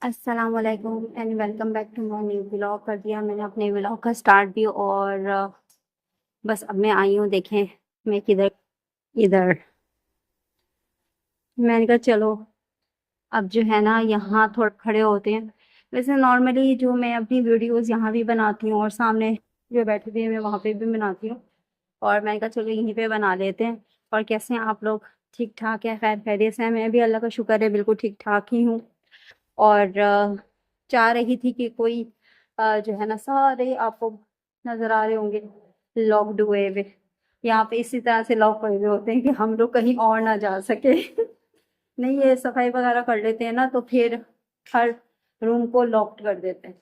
अस्सलाम वालेकुम and welcome back to my new vlog. कर दिया मैंने अपने व्लॉग का स्टार्ट भी और बस अब मैं आई हूँ। देखें मैं किधर इधर मैंने कहा चलो अब जो है ना यहाँ थोड़ा खड़े होते हैं। वैसे नॉर्मली जो मैं अपनी वीडियोस यहाँ भी बनाती हूँ और सामने जो बैठी हुई है मैं वहाँ पे भी बनाती हूँ, और मैंने कहा चलो यहीं पे बना लेते हैं। और कैसे हैं आप लोग? ठीक ठाक है, खैर खैरियत से हैं? मैं भी अल्लाह का शुक्र है बिल्कुल ठीक ठाक ही हूँ। और चाह रही थी कि कोई जो है ना सारे आपको नज़र आ रहे होंगे लॉक्ड हुए हुए। यहाँ पे इसी तरह से लॉक हुए हुए होते हैं कि हम लोग कहीं और ना जा सके। नहीं, ये सफाई वगैरह कर लेते हैं ना तो फिर हर रूम को लॉक्ड कर देते हैं।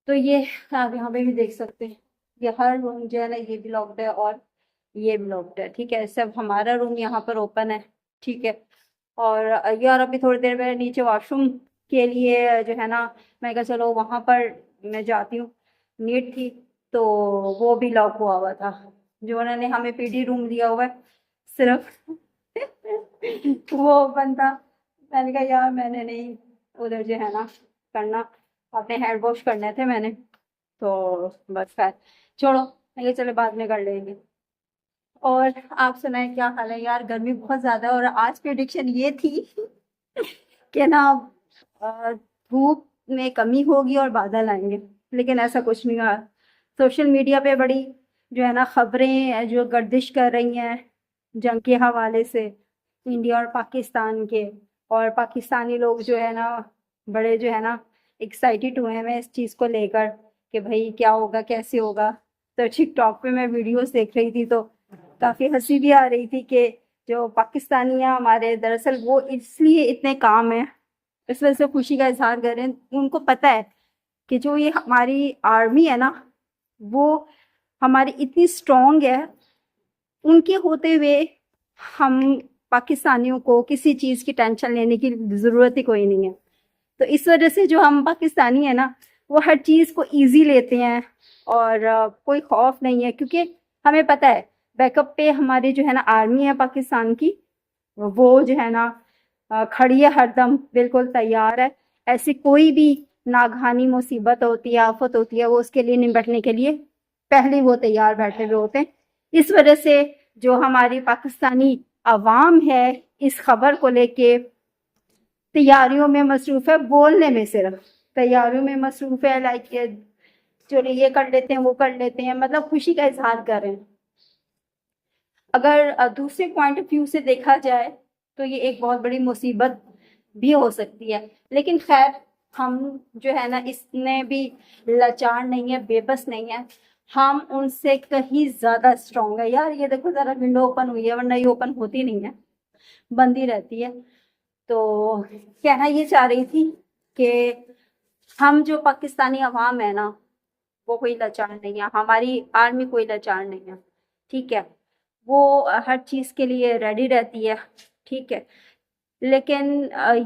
तो ये आप यहाँ पे भी देख सकते हैं, ये हर रूम जो है ना ये भी लॉक्ड है और ये भी लॉक्ड है। ठीक है, सब हमारा रूम यहाँ पर ओपन है। ठीक है। और यार अभी थोड़ी देर में नीचे वॉशरूम के लिए जो है ना मैं कहा चलो वहां पर मैं जाती हूँ। नीट थी तो वो भी लॉक हुआ हुआ था। जो उन्होंने हमें पीडी रूम दिया हुआ है सिर्फ वो बंदा, मैंने कहा यार मैंने नहीं उधर जो है ना करना, अपने हेड वॉश करने थे मैंने, तो बस खैर छोड़ो, मैं कहा चलो बाद में कर लेंगे। और आप सुनाए क्या हाल है? यार गर्मी बहुत ज्यादा है और आज प्रेडिक्शन ये थी कि ना धूप में कमी होगी और बादल आएंगे, लेकिन ऐसा कुछ नहीं हुआ। सोशल मीडिया पे बड़ी जो है ना खबरें जो गर्दिश कर रही हैं जंग के हवाले से, इंडिया और पाकिस्तान के। और पाकिस्तानी लोग जो है ना बड़े जो है ना एक्साइटेड हुए हैं इस चीज़ को लेकर कि भाई क्या होगा कैसे होगा। तो टिकटॉक पे मैं वीडियोस देख रही थी तो काफ़ी हंसी भी आ रही थी कि जो पाकिस्तानी हैं हमारे, दरअसल वो इसलिए इतने काम है, इस वजह से खुशी का इजहार कर रहे हैं। उनको पता है कि जो ये हमारी आर्मी है ना वो हमारी इतनी स्ट्रांग है, उनके होते हुए हम पाकिस्तानियों को किसी चीज़ की टेंशन लेने की ज़रूरत ही कोई नहीं है। तो इस वजह से जो हम पाकिस्तानी है ना वो हर चीज़ को इजी लेते हैं और कोई खौफ नहीं है, क्योंकि हमें पता है बैकअप पे हमारी जो है ना आर्मी है पाकिस्तान की, वो जो है ना खड़ी है हरदम बिल्कुल तैयार है। ऐसी कोई भी नागहानी मुसीबत होती है आफत होती है वो उसके लिए निपटने के लिए पहले वो तैयार बैठे हुए होते हैं। इस वजह से जो हमारी पाकिस्तानी अवाम है इस खबर को लेके तैयारियों में मसरूफ है, बोलने में सिर्फ तैयारियों में मसरूफ है, लाइक चलो ये कर लेते हैं वो कर लेते हैं, मतलब खुशी का इजहार कर रहे हैं। अगर दूसरे पॉइंट ऑफ व्यू से देखा जाए तो ये एक बहुत बड़ी मुसीबत भी हो सकती है, लेकिन खैर हम जो है ना इसने भी लाचार नहीं है, बेबस नहीं है। हम उनसे कहीं ज्यादा स्ट्रांग है। यार ये देखो जरा विंडो ओपन हुई है, वरना ये ओपन होती नहीं है, बंद ही रहती है। तो कहना ये चाह रही थी कि हम जो पाकिस्तानी अवाम है ना वो कोई लाचार नहीं है, हमारी आर्मी कोई लाचार नहीं है। ठीक है, वो हर चीज़ के लिए रेडी रहती है। ठीक है, लेकिन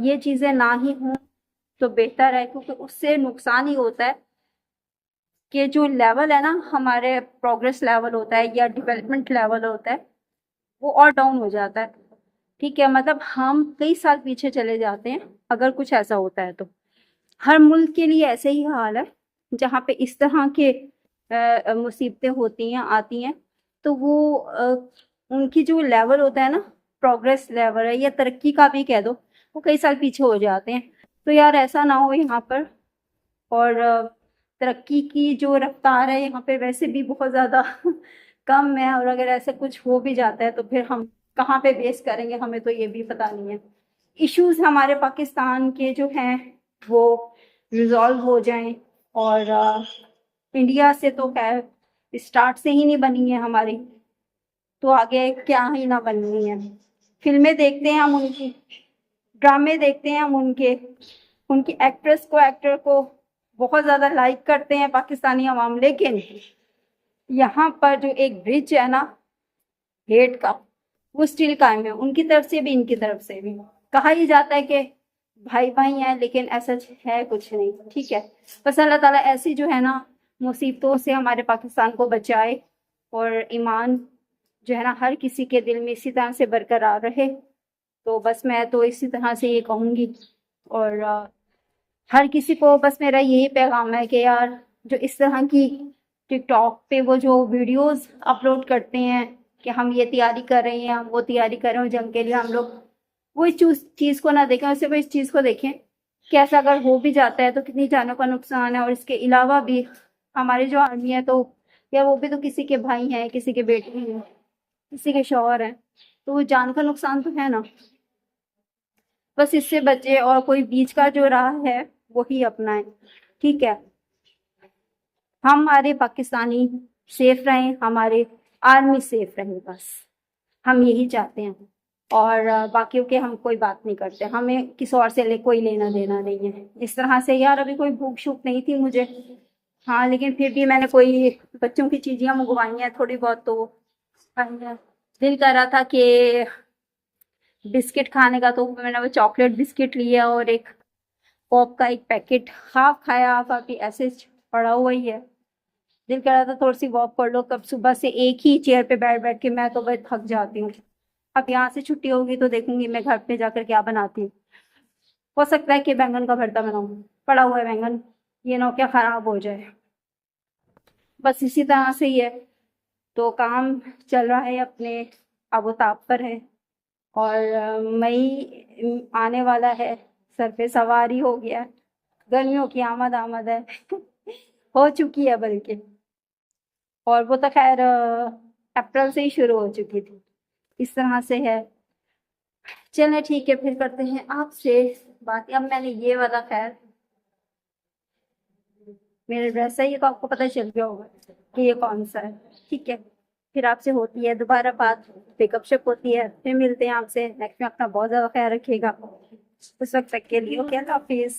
ये चीज़ें ना ही हों तो बेहतर है, क्योंकि उससे नुकसान ही होता है कि जो लेवल है ना हमारे प्रोग्रेस लेवल होता है या डेवलपमेंट लेवल होता है वो और डाउन हो जाता है। ठीक है, मतलब हम कई साल पीछे चले जाते हैं अगर कुछ ऐसा होता है तो। हर मुल्क के लिए ऐसे ही हाल है, जहाँ पे इस तरह के मुसीबतें होती हैं आती हैं तो वो उनकी जो लेवल होता है ना, प्रोग्रेस लेवल है या तरक्की का भी कह दो, वो कई साल पीछे हो जाते हैं। तो यार ऐसा ना हो यहाँ पर। और तरक्की की जो रफ्तार है यहाँ पे वैसे भी बहुत ज़्यादा कम है, और अगर ऐसा कुछ हो भी जाता है तो फिर हम कहाँ पे बेस करेंगे हमें तो ये भी पता नहीं है। इश्यूज हमारे पाकिस्तान के जो हैं वो रिजॉल्व हो जाएं, और इंडिया से तो खैर स्टार्ट से ही नहीं बनी है हमारी, तो आगे क्या ही ना बननी है। फिल्में देखते हैं हम उनकी, ड्रामे देखते हैं हम उनके, उनकी एक्ट्रेस को एक्टर को बहुत ज्यादा लाइक करते हैं पाकिस्तानी अवाम, लेकिन यहाँ पर जो एक ब्रिज है ना हेट का वो स्टिल कायम है, उनकी तरफ से भी इनकी तरफ से भी। कहा ही जाता है कि भाई भाई हैं, लेकिन ऐसा है कुछ नहीं। ठीक है, बस अल्लाह ताला ऐसी जो है ना मुसीबतों से हमारे पाकिस्तान को बचाए और ईमान जो है ना हर किसी के दिल में इसी तरह से बरकरार रहे। तो बस मैं तो इसी तरह से ये कहूँगी। और हर किसी को बस मेरा यही पैगाम है कि यार जो इस तरह की टिकटॉक पे वो जो वीडियोस अपलोड करते हैं कि हम ये तैयारी कर रहे हैं, हम वो तैयारी कर रहे हैं जंग के लिए, हम लोग वो इस चीज़ को ना देखें, उससे वो इस चीज़ को देखें कि ऐसा अगर हो भी जाता है तो कितनी जानों का नुकसान है। और इसके अलावा भी हमारी जो आर्मी है तो या वो भी तो किसी के भाई हैं, किसी के बेटे हैं, किसी के शौहर हैं, तो वो जान का नुकसान तो है ना। बस इससे बचे और कोई बीच का जो राह है वही अपनाएं, ठीक है। हमारे पाकिस्तानी सेफ रहें, हमारे आर्मी सेफ रहे, बस हम यही चाहते हैं। और बाकियों के हम कोई बात नहीं करते, हमें किसी और से कोई लेना देना नहीं है इस तरह से। यार अभी कोई भूख शूख नहीं थी मुझे, हाँ, लेकिन फिर भी मैंने कोई बच्चों की चीजें मंगवाई हैं थोड़ी बहुत, तो दिल कर रहा था कि बिस्किट खाने का, तो मैंने वो चॉकलेट बिस्किट लिया और एक पॉप का एक पैकेट हाफ खाया, हाफ अभी ऐसे पड़ा हुआ ही है। दिल कर रहा था थोड़ी सी वॉक कर लो, कब सुबह से एक ही चेयर पे बैठ बैठ के मैं तो बस थक जाती हूँ। अब यहाँ से छुट्टी होगी तो देखूंगी मैं घर पे जाकर क्या बनाती हूँ। हो सकता है कि बैंगन का भरता बनाऊं, पड़ा हुआ है बैंगन, ये ना क्या खराब हो जाए। बस इसी तरह से ही है, तो काम चल रहा है अपने आबोताब पर है। और मई आने वाला है, सर पे सवारी हो गया, गर्मियों की आमद आमद है हो चुकी है बल्कि। और वो तो खैर अप्रैल से ही शुरू हो चुकी थी, इस तरह से है। चलें ठीक है, फिर करते हैं आपसे बात। अब मैंने ये वाला खैर मेरा ड्रेस है, ये तो आपको पता चल गया होगा कि ये कौन सा है, ठीक है। फिर आपसे होती है दोबारा बात, पिकअप शिप होती है, फिर मिलते हैं आपसे नेक्स्ट में। अपना बहुत ज्यादा ख्याल रखिएगा, उस वक्त तक के लिए ओके, अल्लाह हाफिज।